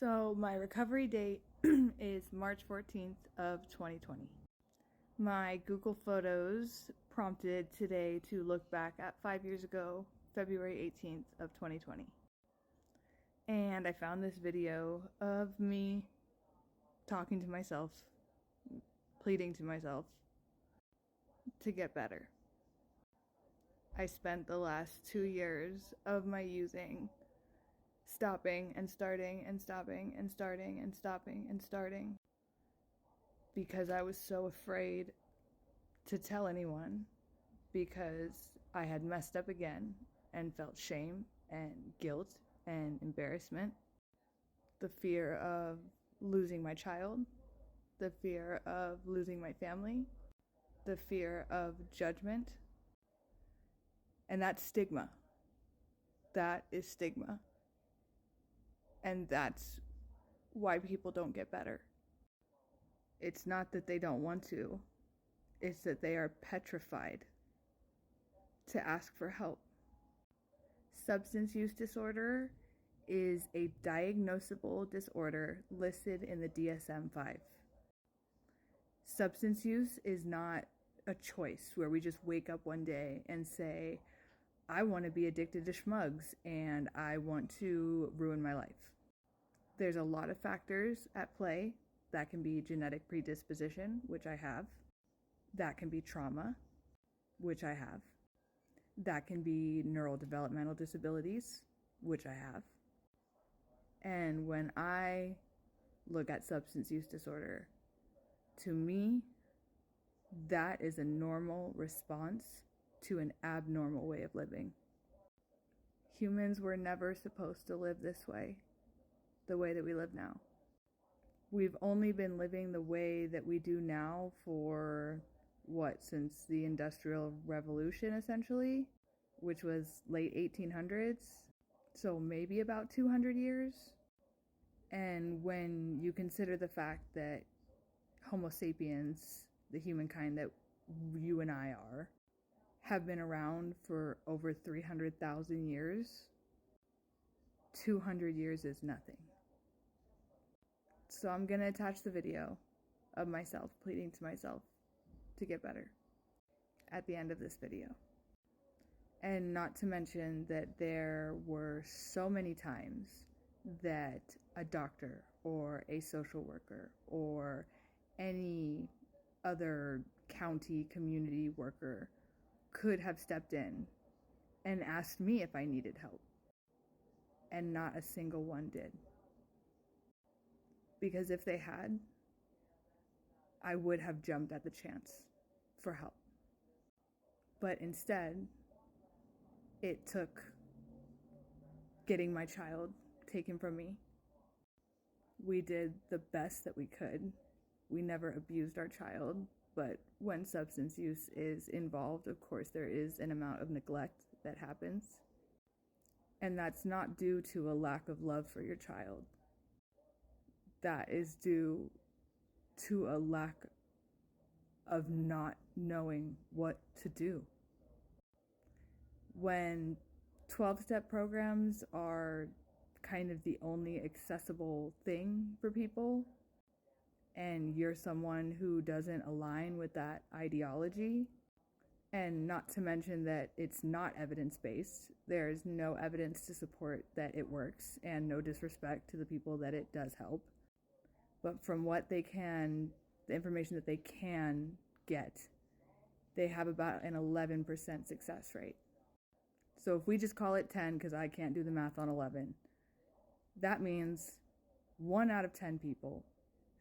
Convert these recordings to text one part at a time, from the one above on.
So my recovery date is March 14th of 2020. My Google Photos prompted today to look back at 5 years ago, February 18th of 2020. And I found this video of me talking to myself, pleading to myself to get better. I spent the last 2 years of my using stopping and starting and stopping and starting and stopping and starting because I was so afraid to tell anyone, because I had messed up again and felt shame and guilt and embarrassment, the fear of losing my child, the fear of losing my family, the fear of judgment. And that's stigma. That is stigma. And that's why people don't get better. It's not that they don't want to, it's that they are petrified to ask for help. Substance use disorder is a diagnosable disorder listed in the DSM-5. Substance use is not a choice where we just wake up one day and say, I want to be addicted to schmugs and I want to ruin my life. There's a lot of factors at play. That can be genetic predisposition, which I have. That can be trauma, which I have. That can be neurodevelopmental disabilities, which I have. And when I look at substance use disorder, to me, that is a normal response to an abnormal way of living. Humans were never supposed to live this way, the way that we live now. We've only been living the way that we do now for since the Industrial Revolution, essentially, which was late 1800s, so maybe about 200 years. And when you consider the fact that Homo sapiens, the humankind that you and I are, have been around for over 300,000 years, 200 years is nothing. So I'm gonna attach the video of myself pleading to myself to get better at the end of this video. And not to mention that there were so many times that a doctor or a social worker or any other county community worker could have stepped in and asked me if I needed help. And not a single one did. Because if they had, I would have jumped at the chance for help. But instead, it took getting my child taken from me. We did the best that we could. We never abused our child, but when substance use is involved, of course, there is an amount of neglect that happens. And that's not due to a lack of love for your child. That is due to a lack of not knowing what to do. When 12-step programs are kind of the only accessible thing for people, and you're someone who doesn't align with that ideology, and not to mention that it's not evidence-based, there's no evidence to support that it works, and no disrespect to the people that it does help. But from the information that they can get, they have about an 11% success rate. So if we just call it 10, because I can't do the math on 11, that means 1 out of 10 people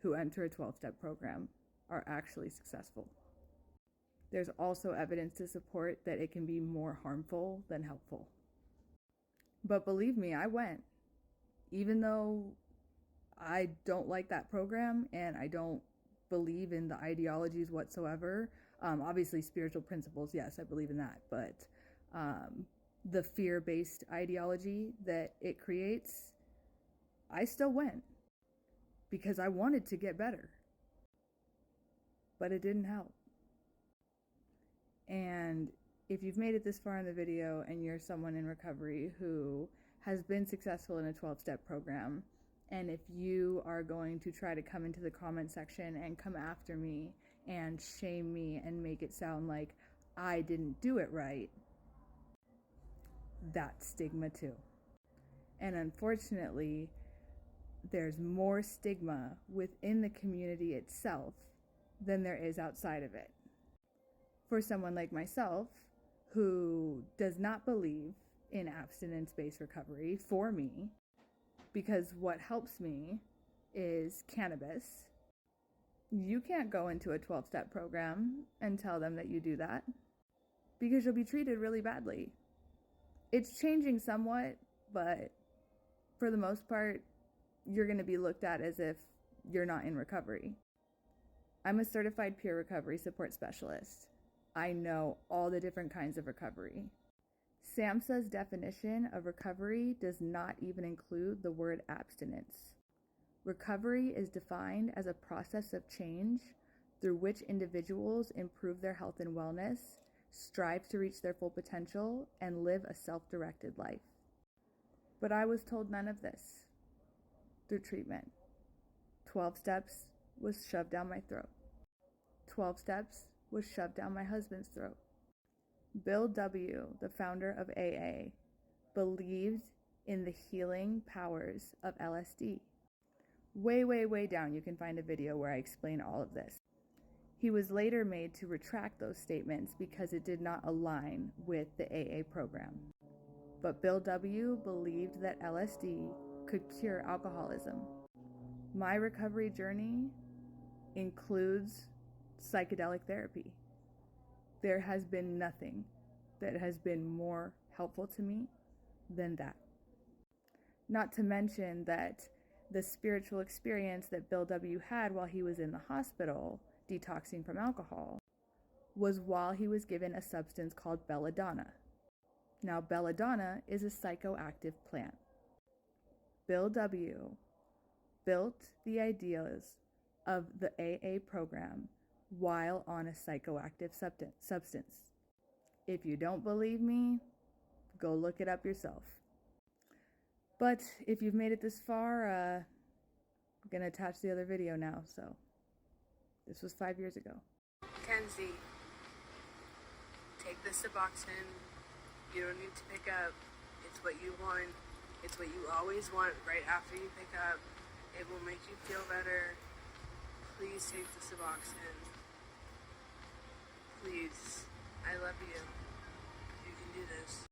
who enter a 12-step program are actually successful. There's also evidence to support that it can be more harmful than helpful. But believe me, I went. Even though I don't like that program and I don't believe in the ideologies whatsoever. Obviously, spiritual principles, yes, I believe in that. But the fear-based ideology that it creates, I still went because I wanted to get better. But it didn't help. And if you've made it this far in the video and you're someone in recovery who has been successful in a 12-step program And if you are going to try to come into the comment section and come after me and shame me and make it sound like I didn't do it right, that's stigma too. And unfortunately, there's more stigma within the community itself than there is outside of it. For someone like myself, who does not believe in abstinence-based recovery, for me, because what helps me is cannabis, you can't go into a 12-step program and tell them that you do that, because you'll be treated really badly. It's changing somewhat, but for the most part, you're going to be looked at as if you're not in recovery. I'm a certified peer recovery support specialist. I know all the different kinds of recovery. SAMHSA's definition of recovery does not even include the word abstinence. Recovery is defined as a process of change through which individuals improve their health and wellness, strive to reach their full potential, and live a self-directed life. But I was told none of this through treatment. 12 steps was shoved down my throat. 12 steps was shoved down my husband's throat. Bill W., the founder of AA, believed in the healing powers of LSD. Way down you can find a video where I explain all of this. He was later made to retract those statements because it did not align with the AA program. But Bill W. believed that LSD could cure alcoholism. My recovery journey includes psychedelic therapy. There has been nothing that has been more helpful to me than that. Not to mention that the spiritual experience that Bill W. had while he was in the hospital, detoxing from alcohol, was while he was given a substance called belladonna. Now, belladonna is a psychoactive plant. Bill W. built the ideas of the AA program while on a psychoactive substance. If you don't believe me, go look it up yourself. But if you've made it this far, I'm going to attach the other video now. So this was 5 years ago. Kenzie, take the Suboxone. You don't need to pick up. It's what you want. It's what you always want right after you pick up. It will make you feel better. Please take the Suboxone. Please. I love you. You can do this.